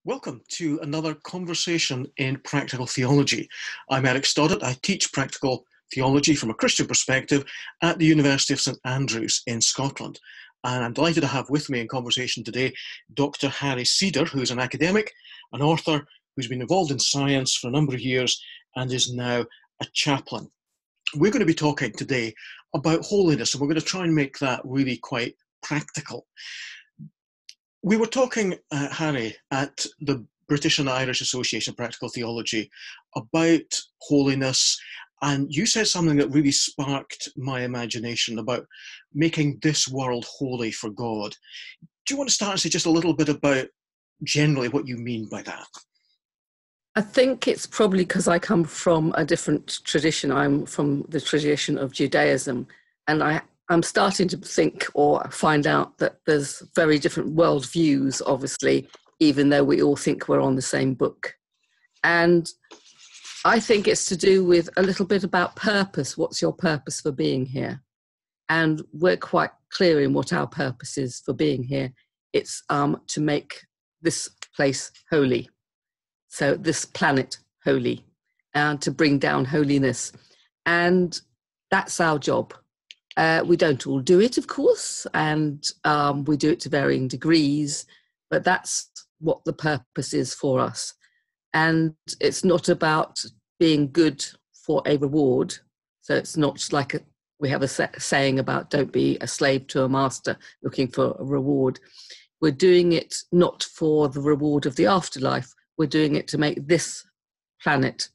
Welcome to another conversation in practical theology. I'm Eric Stoddart. I teach practical theology from a Christian perspective at the University of St Andrews in Scotland. And I'm delighted to have with me in conversation today Dr. Harrie Cedar, who's an academic, an author, who's been involved in science for a number of years and is now a chaplain. We're going to be talking today about holiness, and we're going to try and make that really quite practical. We were talking, Harrie, at the British and Irish Association of Practical Theology about holiness, and you said something that really sparked my imagination about making this world holy for God. Do you want to start and say just a little bit about generally what you mean by that? I think it's probably because I come from a different tradition. I'm from the tradition of Judaism, and I'm starting to think or find out that there's very different worldviews, obviously, even though we all think we're on the same book. And I think it's to do with a little bit about purpose. What's your purpose for being here? And we're quite clear in what our purpose is for being here. It's to make this place holy. So this planet holy, and to bring down holiness. And that's our job. We don't all do it, of course, and we do it to varying degrees, but that's what the purpose is for us. And it's not about being good for a reward. So it's not like we have a saying about don't be a slave to a master looking for a reward. We're doing it not for the reward of the afterlife. We're doing it to make this planet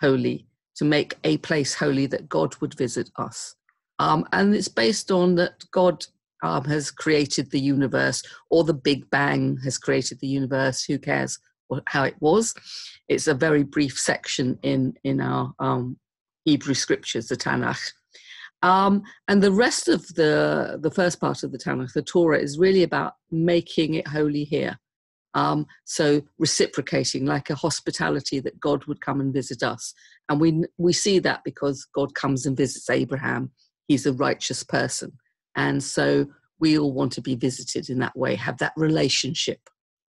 holy, to make a place holy that God would visit us. And it's based on that God has created the universe, or the Big Bang has created the universe. Who cares how it was? It's a very brief section in our Hebrew scriptures, the Tanakh. And the rest of the first part of the Tanakh, the Torah, is really about making it holy here. So reciprocating, like a hospitality that God would come and visit us. And we see that because God comes and visits Abraham. He's a righteous person. And so we all want to be visited in that way, have that relationship.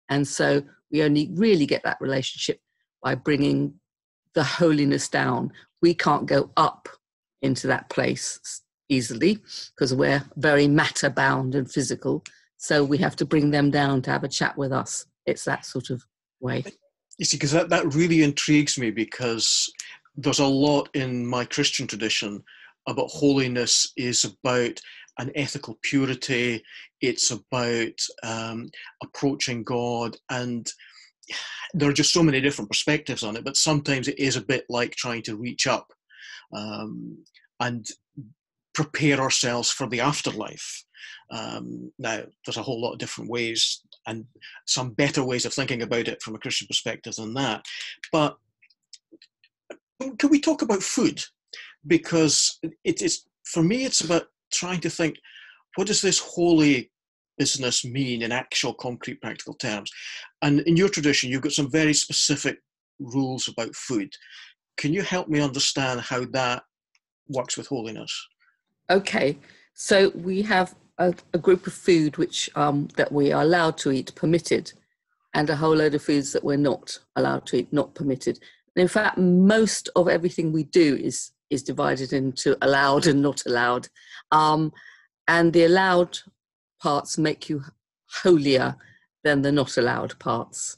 And so we only really get that relationship by bringing the holiness down. We can't go up into that place easily because we're very matter bound and physical. So we have to bring them down to have a chat with us. It's that sort of way. You see, because that really intrigues me, because there's a lot in my Christian tradition about holiness is about an ethical purity. It's about approaching God, and there are just so many different perspectives on it, but sometimes it is a bit like trying to reach up and prepare ourselves for the afterlife. Now, there's a whole lot of different ways and some better ways of thinking about it from a Christian perspective than that. But can we talk about food? Because it is, for me, it's about trying to think, what does this holy business mean in actual concrete practical terms? And in your tradition, you've got some very specific rules about food. Can you help me understand how that works with holiness? Okay, so we have a group of food which that we are allowed to eat, permitted, and a whole load of foods that we're not allowed to eat, not permitted. And in fact, most of everything we do is divided into allowed and not allowed. And the allowed parts make you holier than the not allowed parts.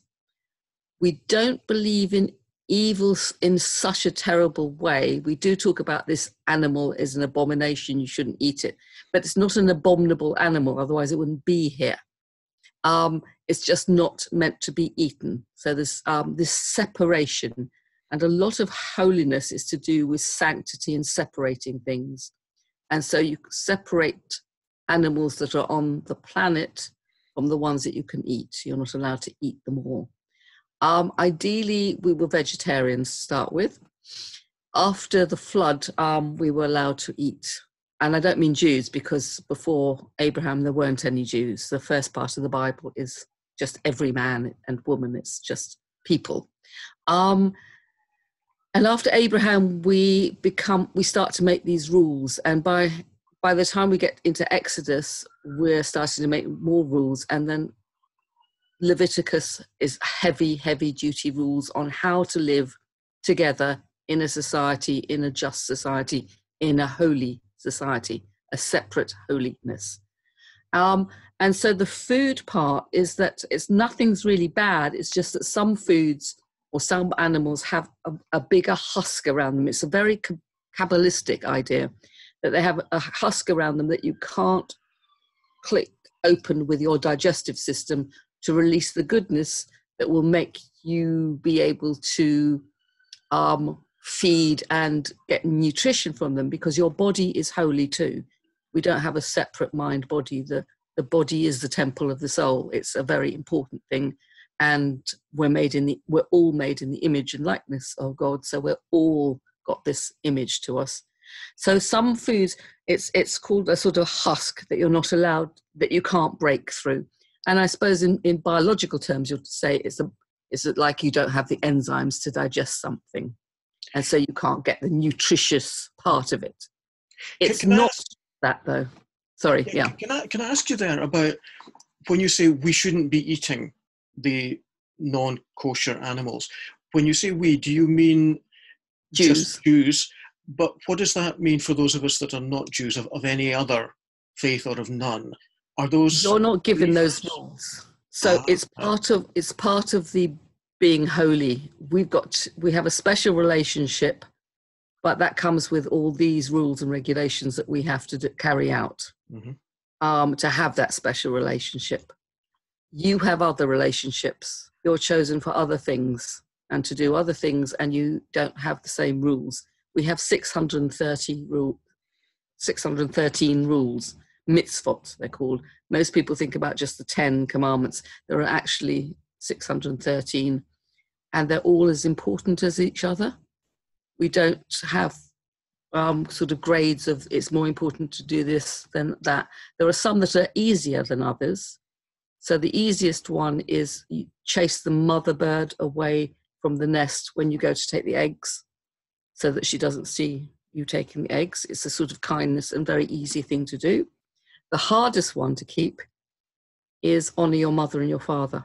We don't believe in evil in such a terrible way. We do talk about this animal is an abomination, you shouldn't eat it. But it's not an abominable animal, otherwise it wouldn't be here. It's just not meant to be eaten. So there's this separation. And a lot of holiness is to do with sanctity and separating things. And so you separate animals that are on the planet from the ones that you can eat. You're not allowed to eat them all. Ideally, we were vegetarians to start with. After the flood, we were allowed to eat. And I don't mean Jews, because before Abraham, there weren't any Jews. The first part of the Bible is just every man and woman. It's just people. And after Abraham, we start to make these rules. And by the time we get into Exodus, we're starting to make more rules. And then Leviticus is heavy, heavy duty rules on how to live together in a society, in a just society, in a holy society, a separate holiness. And so the food part is that nothing's really bad. It's just that some foods or some animals have a bigger husk around them. It's a very Kabbalistic idea that they have a husk around them that you can't click open with your digestive system to release the goodness that will make you be able to feed and get nutrition from them, because your body is holy too. We don't have a separate mind body. The body is the temple of the soul. It's a very important thing, and we're all made in the image and likeness of God. So we're all got this image to us. So some foods, it's called a sort of husk that you're not allowed, that you can't break through. And I suppose in biological terms, you'll say it's like you don't have the enzymes to digest something, and so you can't get the nutritious part of it. It's not that though. Sorry, yeah. Can I ask you there about when you say we shouldn't be eating the non-kosher animals? When you say we, do you mean Jews? Just Jews? But what does that mean for those of us that are not Jews, of any other faith or of none? Are those... You're not given those rules. So it's part of the being holy. We have a special relationship, but that comes with all these rules and regulations that we have to carry out to have that special relationship. You have other relationships. You're chosen for other things and to do other things, and you don't have the same rules. We have 613 rules, mitzvot they're called. Most people think about just the 10 commandments. There are actually 613, and they're all as important as each other. We don't have sort of grades of it's more important to do this than that. There are some that are easier than others. So the easiest one is you chase the mother bird away from the nest when you go to take the eggs, so that she doesn't see you taking the eggs. It's a sort of kindness and very easy thing to do. The hardest one to keep is honor your mother and your father.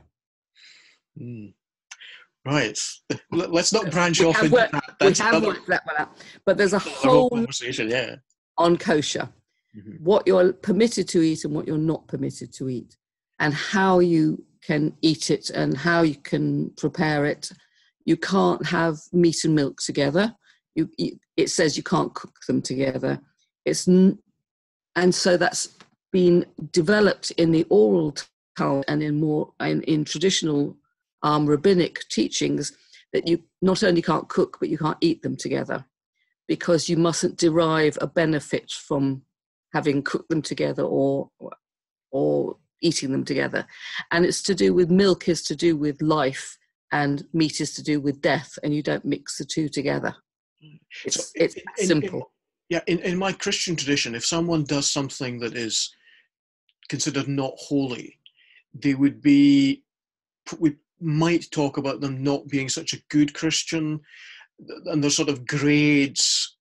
Right. Let's not branch off into that. We have worked that one out. But there's a whole conversation, yeah, on kosher. What you're permitted to eat and what you're not permitted to eat, and how you can eat it and how you can prepare it. You can't have meat and milk together. It says you can't cook them together. And so that's been developed in the oral Talmud and in traditional rabbinic teachings, that you not only can't cook, but you can't eat them together, because you mustn't derive a benefit from having cooked them together or eating them together. And it's to do with milk is to do with life, and meat is to do with death, and you don't mix the two together. It's simple. In my Christian tradition, if someone does something that is considered not holy, we might talk about them not being such a good Christian, and there's sort of grades.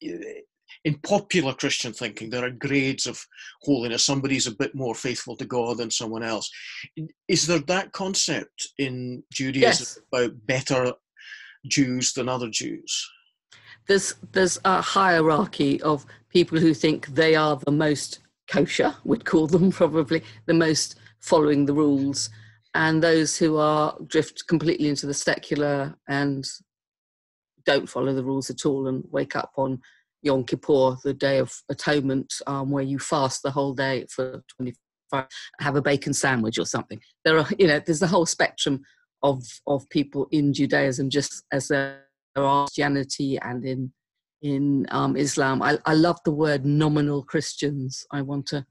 In popular Christian thinking, there are grades of holiness. Somebody's a bit more faithful to God than someone else. Is there that concept in Judaism about better Jews than other Jews? There's a hierarchy of people who think they are the most kosher, we'd call them probably, the most following the rules, and those who drift completely into the secular and don't follow the rules at all and wake up on Yom Kippur, the Day of Atonement, where you fast the whole day for 25, have a bacon sandwich or something. There's the whole spectrum of people in Judaism, just as there are Christianity and in Islam. I love the word nominal Christians. I want to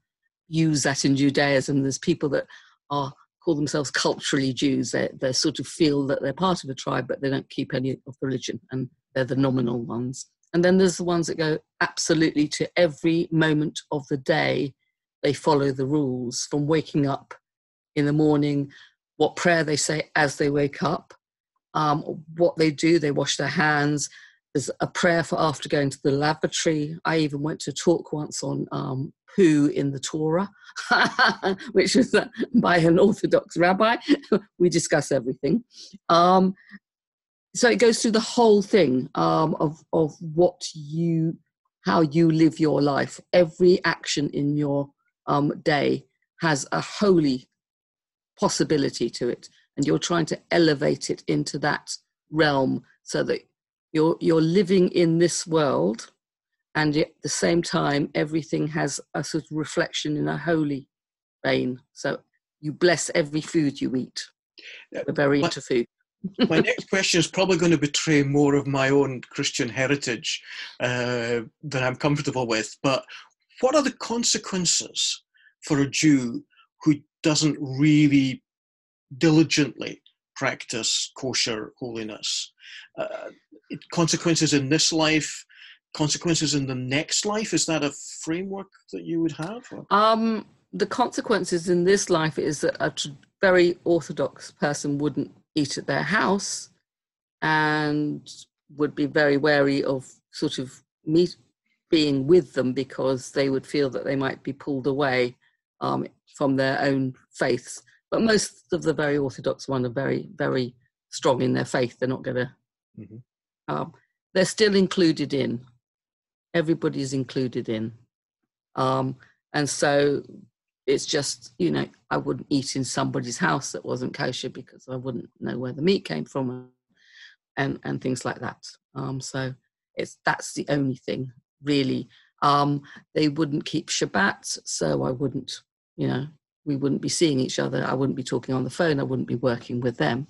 use that in Judaism. There's people that call themselves culturally Jews. They sort of feel that they're part of a tribe, but they don't keep any of the religion, and they're the nominal ones. And then there's the ones that go absolutely to every moment of the day. They follow the rules from waking up in the morning, what prayer they say as they wake up, what they do, they wash their hands, there's a prayer for after going to the lavatory. I even went to a talk once on poo in the Torah, which was by an Orthodox rabbi. We discuss everything. So it goes through the whole thing of how you live your life. Every action in your day has a holy possibility to it, and you're trying to elevate it into that realm so that you're living in this world, and at the same time everything has a sort of reflection in a holy vein. So you bless every food you eat. We're very into food. My next question is probably going to betray more of my own Christian heritage than I'm comfortable with, but what are the consequences for a Jew who doesn't really diligently practice kosher holiness? Consequences in this life, consequences in the next life? Is that a framework that you would have? The consequences in this life is that a very Orthodox person wouldn't eat at their house and would be very wary of sort of being with them, because they would feel that they might be pulled away from their own faiths. But most of the very Orthodox ones are very, very strong in their faith. They're not going to... Mm-hmm. They're still included in. Everybody's included in. And so it's just, I wouldn't eat in somebody's house that wasn't kosher because I wouldn't know where the meat came from and things like that. So that's the only thing, really. They wouldn't keep Shabbat, so I wouldn't, we wouldn't be seeing each other. I wouldn't be talking on the phone. I wouldn't be working with them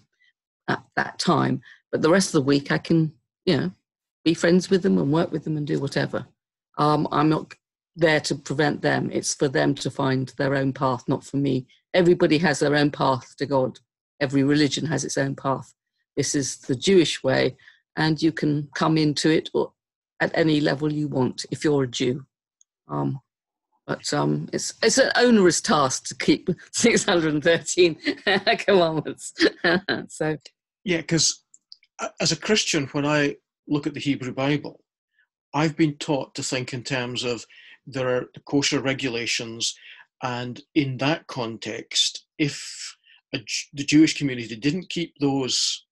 at that time. But the rest of the week I can, be friends with them and work with them and do whatever. I'm not there to prevent them. It's for them to find their own path, not for me. Everybody has their own path to God. Every religion has its own path. This is the Jewish way, and you can come into it at any level you want if you're a Jew. But it's an onerous task to keep 613 commandments. So yeah, because as a Christian, when I look at the Hebrew Bible, I've been taught to think in terms of there are the kosher regulations, and in that context, if the Jewish community didn't keep those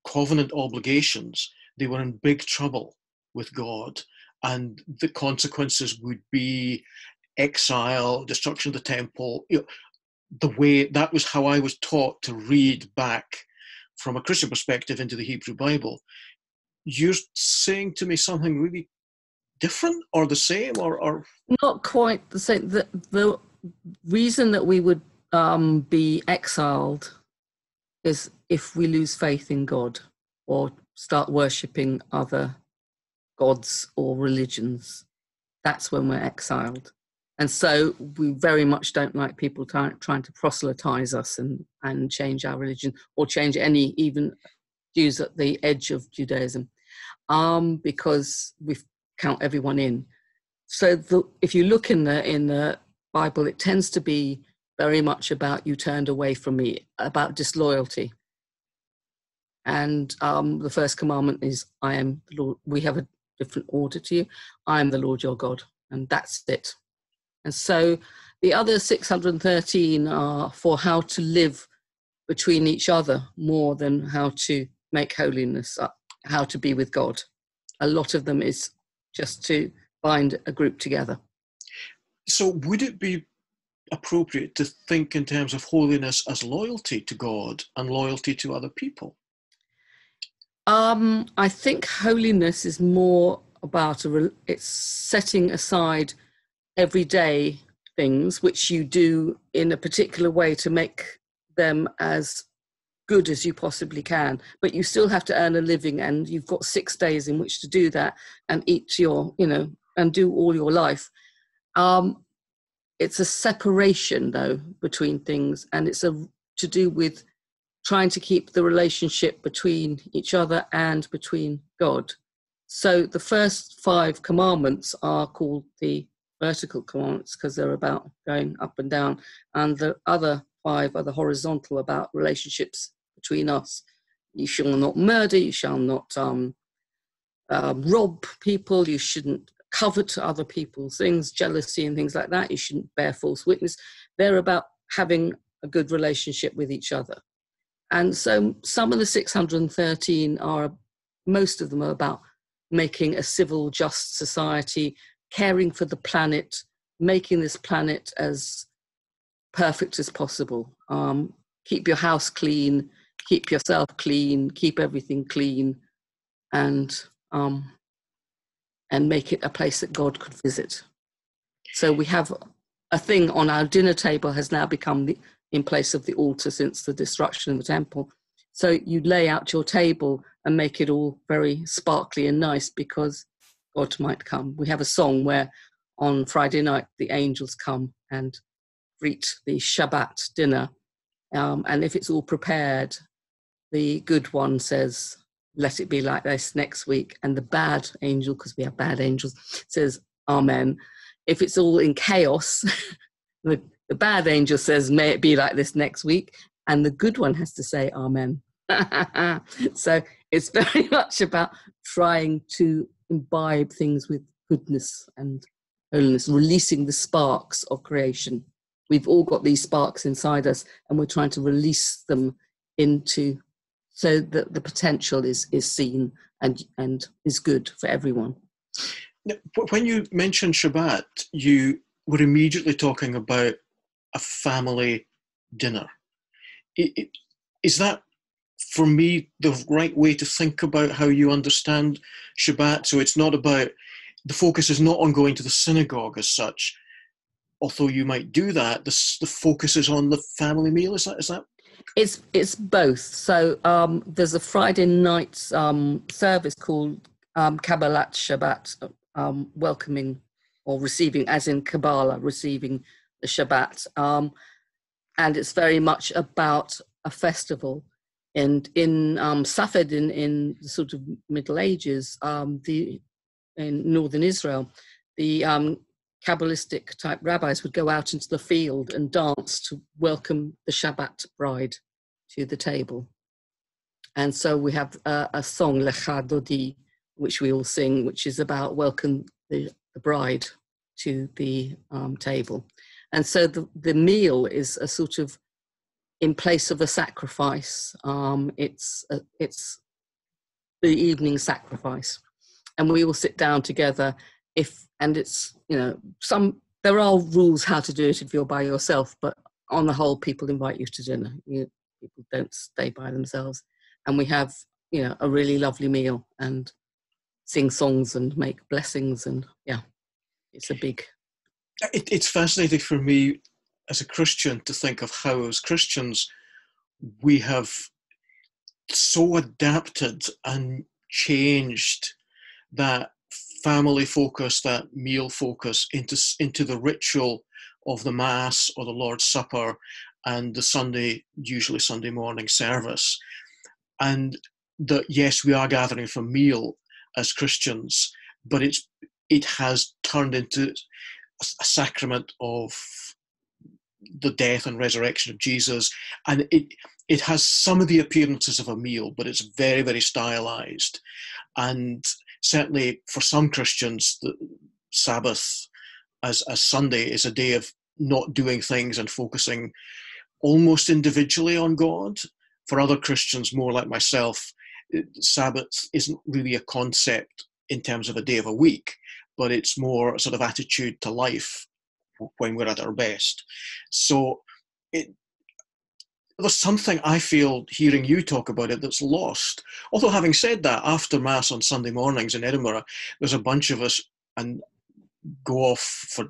covenant obligations, they were in big trouble with God, and the consequences would be exile, destruction of the temple. That was how I was taught to read back from a Christian perspective into the Hebrew Bible. You're saying to me something really different or the same, or not quite the same. The reason that we would be exiled is if we lose faith in God or start worshipping other gods or religions. That's when we're exiled. And so we very much don't like people trying to proselytize us and change our religion, or change any, even Jews at the edge of Judaism, because we count everyone in. So if you look in the Bible, it tends to be very much about you turned away from me, about disloyalty. And the first commandment is, I am the Lord. We have a different order to you. I am the Lord your God. And that's it. And so the other 613 are for how to live between each other more than how to make holiness, how to be with God. A lot of them is just to bind a group together. So would it be appropriate to think in terms of holiness as loyalty to God and loyalty to other people? I think holiness is more about it's setting aside everyday things which you do in a particular way to make them as good as you possibly can, but you still have to earn a living, and you've got 6 days in which to do that and eat and do all your life. It's a separation though between things, and it's to do with trying to keep the relationship between each other and between God. So the first 5 commandments are called the vertical commandments because they're about going up and down, and the other 5 are the horizontal, about relationships between us. You shall not murder, you shall not rob people, you shouldn't covet other people's things, jealousy and things like that. You shouldn't bear false witness. They're about having a good relationship with each other. And so some of the 613 are, most of them are about making a civil, just society, caring for the planet, making this planet as perfect as possible. Keep your house clean, keep yourself clean, keep everything clean, and make it a place that God could visit. So we have a thing on our dinner table has now become in place of the altar since the destruction of the temple. So you lay out your table and make it all very sparkly and nice because God might come. We have a song where on Friday night the angels come and greet the Shabbat dinner. And if it's all prepared, the good one says, let it be like this next week. And the bad angel, because we have bad angels, says, Amen. If it's all in chaos, the bad angel says, may it be like this next week. And the good one has to say, Amen. So it's very much about trying to imbibe things with goodness and holiness, releasing the sparks of creation. We've all got these sparks inside us, and we're trying to release them into, so that the potential is seen and is good for everyone. Now, when you mentioned Shabbat, you were immediately talking about a family dinner. Is that, for me, the right way to think about how you understand Shabbat? So it's not about, the focus is not on going to the synagogue as such, although you might do that. The focus is on the family meal. Is that? It's both. So there's a Friday night service called Kabbalat Shabbat, welcoming or receiving, as in Kabbalah, receiving the Shabbat. And it's very much about a festival. And in Safed, in the sort of Middle Ages, in northern Israel, the Kabbalistic type rabbis would go out into the field and dance to welcome the Shabbat bride to the table. And so we have a song, Lecha Dodi, which we all sing, which is about welcome the bride to the table. And so the meal is a sort of in place of a sacrifice. It's the evening sacrifice. And we all sit down together. It's, there are rules how to do it if you're by yourself, but on the whole, people invite you to dinner. People don't stay by themselves. And we have, a really lovely meal and sing songs and make blessings. And it's a big... It's fascinating for me as a Christian to think of how, as Christians, we have so adapted and changed that family focus, that meal focus into the ritual of the Mass or the Lord's Supper and the usually Sunday morning service. And that, yes, we are gathering for meal as Christians, but it has turned into a sacrament of the death and resurrection of Jesus. And it has some of the appearances of a meal, but it's very, very stylized. And certainly for some Christians, the Sabbath as Sunday is a day of not doing things and focusing almost individually on God. For other Christians, more like myself, Sabbath isn't really a concept in terms of a day of a week, but it's more a sort of attitude to life when we're at our best. So there's something I feel hearing you talk about it that's lost. Although having said that, after Mass on Sunday mornings in Edinburgh, there's a bunch of us and go off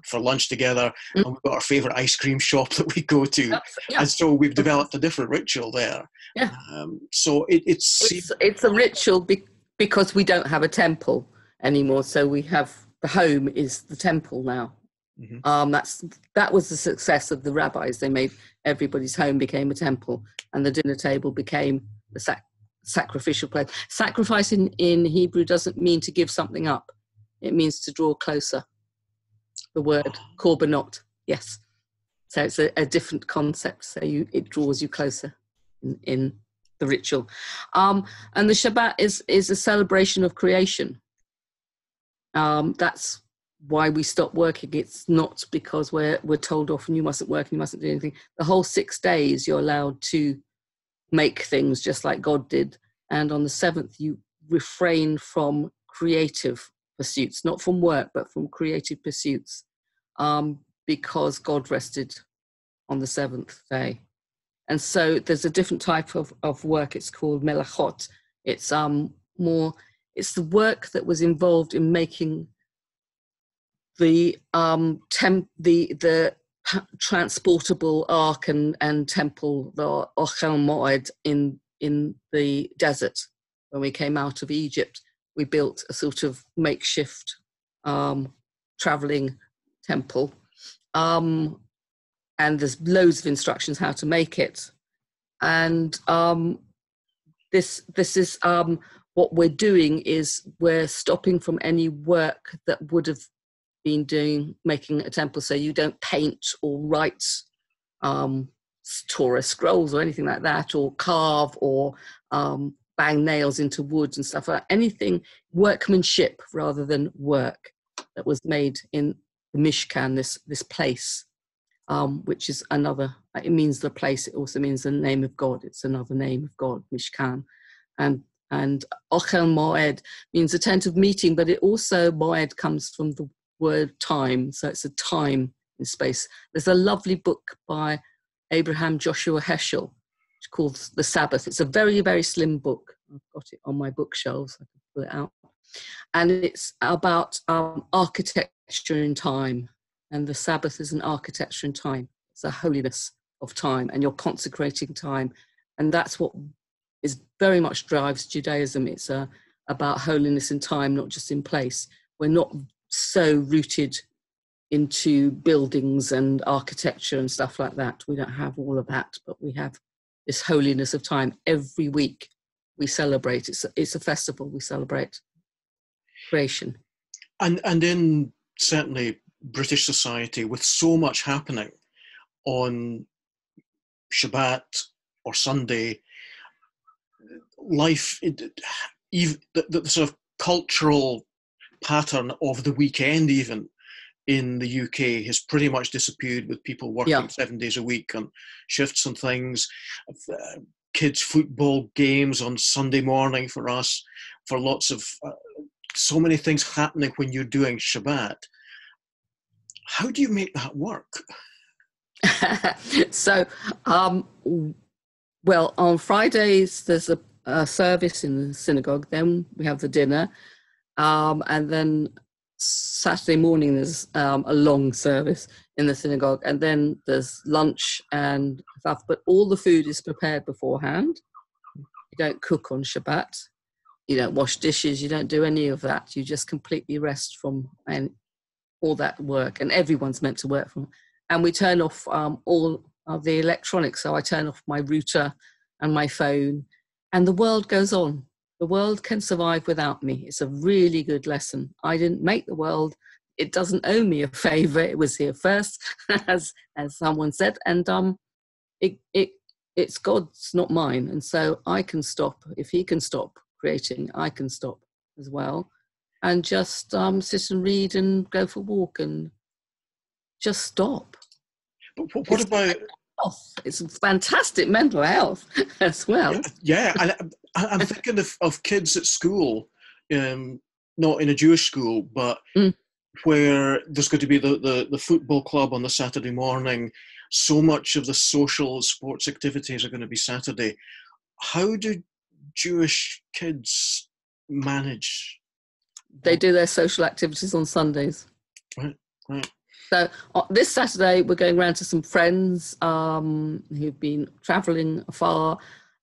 for lunch together, and we've got our favourite ice cream shop that we go to. And so we've developed a different ritual there. Yeah. So it's a ritual because we don't have a temple anymore. So we have, the home is the temple now. Mm-hmm. That was the success of the rabbis. They made everybody's home became a temple, and the dinner table became the sacrificial place. Sacrifice in Hebrew doesn't mean to give something up. It means to draw closer. The word korbanot, yes. So it's a different concept. So it draws you closer in the ritual. And the Shabbat is a celebration of creation. That's why we stop working. It's not because we're told off and you mustn't work and you mustn't do anything. The whole 6 days you're allowed to make things just like God did. And on the 7th, you refrain from creative pursuits, not from work, but from creative pursuits, because God rested on the 7th day. And so there's a different type of work. It's called melachot. It's it's the work that was involved in making the transportable ark and temple, the Ochel Moed in the desert. When we came out of Egypt, we built a sort of makeshift traveling temple. And there's loads of instructions how to make it. And this is what we're doing is we're stopping from any work that would have been making a temple. So you don't paint or write Torah scrolls or anything like that, or carve or bang nails into wood and stuff like that. Anything workmanship rather than work that was made in the Mishkan, this place, which is another, it means the place, it also means the name of God. It's another name of God, Mishkan. And Ochel Moed means a tent of meeting, but it also, Moed comes from the word time, so it's a time in space. There's a lovely book by Abraham Joshua Heschel called The Sabbath. It's a very, very slim book. I've got it on my bookshelves. I can pull it out. And it's about architecture in time. And the Sabbath is an architecture in time. It's a holiness of time, and you're consecrating time. And that's what is very much drives Judaism. It's about holiness in time, not just in place. We're not so rooted into buildings and architecture and stuff like that. We don't have all of that, but we have this holiness of time. Every week we celebrate. It's a festival. We celebrate creation. And in certainly British society, with so much happening on Shabbat or Sunday, life, even the sort of cultural pattern of the weekend even in the UK has pretty much disappeared, with people working 7 days a week on shifts and things. Kids' football games on Sunday morning for us, for lots of so many things happening when you're doing Shabbat. How do you make that work? So, well, on Fridays there's a service in the synagogue, then we have the dinner, and then Saturday morning there's a long service in the synagogue, and then there's lunch and stuff, but all the food is prepared beforehand. You don't cook on Shabbat, you don't wash dishes, you don't do any of that. You just completely rest from all that work, and everyone's meant to work from. And we turn off all of the electronics. So I turn off my router and my phone, and the world goes on. The world can survive without me. It's a really good lesson. I didn't make the world. It doesn't owe me a favor. It was here first, as someone said. And it's God's, not mine. And so I can stop. If he can stop creating, I can stop as well. And just sit and read and go for a walk and just stop. But what about... It's fantastic mental health as well. Yeah, and I'm thinking of kids at school, not in a Jewish school, but where there's going to be the football club on the Saturday morning. So much of the social sports activities are going to be Saturday. How do Jewish kids manage? They do their social activities on Sundays. Right. So this Saturday, we're going around to some friends who've been travelling afar,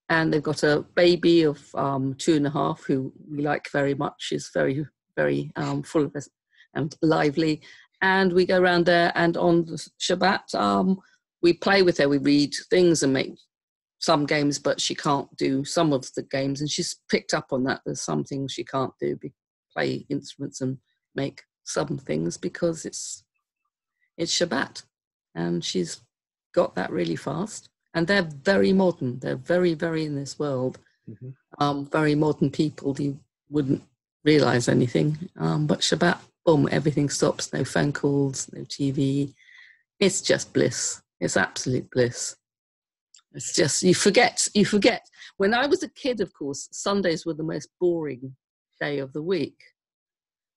and they've got a baby of 2.5 who we like very much. She's very, very full of us and lively. And we go around there, and on the Shabbat, we play with her. We read things and make some games, but she can't do some of the games. And she's picked up on that. There's some things she can't do, play instruments and make some things, because it's Shabbat, and she's got that really fast. And they're very modern. They're very, very in this world. Mm-hmm. Very modern people. You wouldn't realise anything. But Shabbat, boom, everything stops. No phone calls, no TV. It's just bliss. It's absolute bliss. It's just, you forget. When I was a kid, of course, Sundays were the most boring day of the week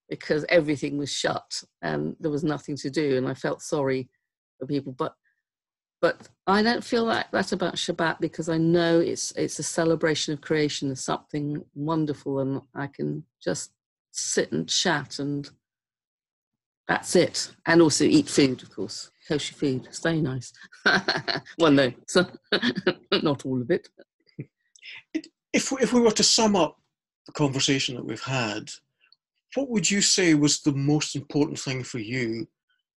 because everything was shut and there was nothing to do, and I felt sorry for people. But I don't feel like that about Shabbat, because I know it's a celebration of creation, it's something wonderful, and I can just sit and chat, and that's it. And also eat food, of course. Kosher food. It's very nice. Well, no, so, not all of it. If we were to sum up the conversation that we've had, what would you say was the most important thing for you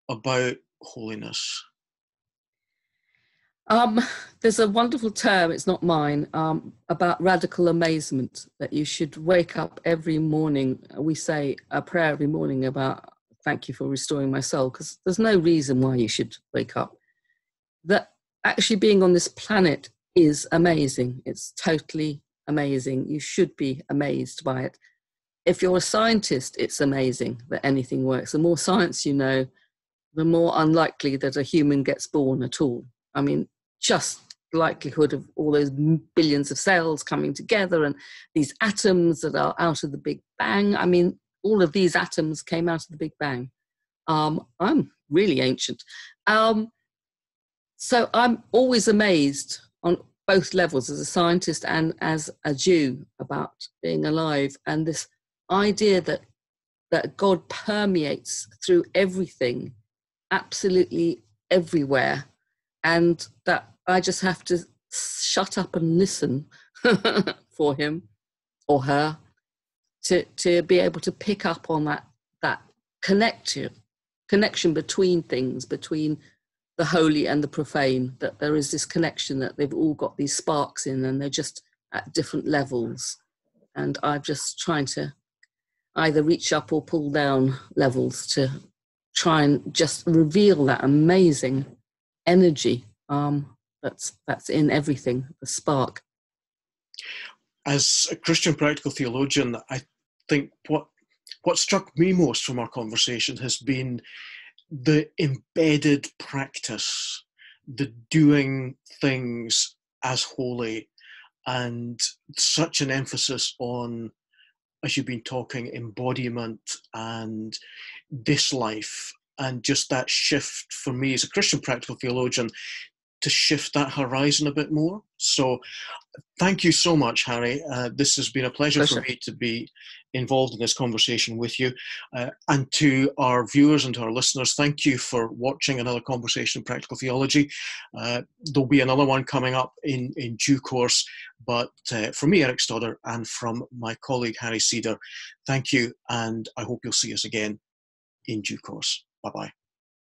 about holiness? There's a wonderful term, it's not mine, about radical amazement, that you should wake up every morning. We say a prayer every morning about thank you for restoring my soul, because there's no reason why you should wake up. That actually being on this planet is amazing. It's totally amazing. You should be amazed by it. If you're a scientist, it's amazing that anything works. The more science you know, the more unlikely that a human gets born at all. I mean, just the likelihood of all those billions of cells coming together and these atoms that are out of the Big Bang. I mean, all of these atoms came out of the Big Bang. I'm really ancient. So I'm always amazed on both levels, as a scientist and as a Jew, about being alive, and this idea that God permeates through everything, absolutely everywhere, and that I just have to shut up and listen for him or her to be able to pick up on that connection between things, between the holy and the profane, that there is this connection, that they've all got these sparks in and they're just at different levels. And I'm just trying to either reach up or pull down levels to try and just reveal that amazing energy that's in everything, the spark. As a Christian practical theologian, I think what struck me most from our conversation has been the embedded practice, the doing things as holy, and such an emphasis on, as you've been talking, embodiment and this life, and just that shift for me as a Christian practical theologian to shift that horizon a bit more. So thank you so much, Harrie. This has been a pleasure for me to be involved in this conversation with you. And to our viewers and to our listeners, thank you for watching another conversation in practical theology. There'll be another one coming up in due course. But from me, Eric Stoddart, and from my colleague, Harrie Cedar, thank you. And I hope you'll see us again in due course. Bye-bye.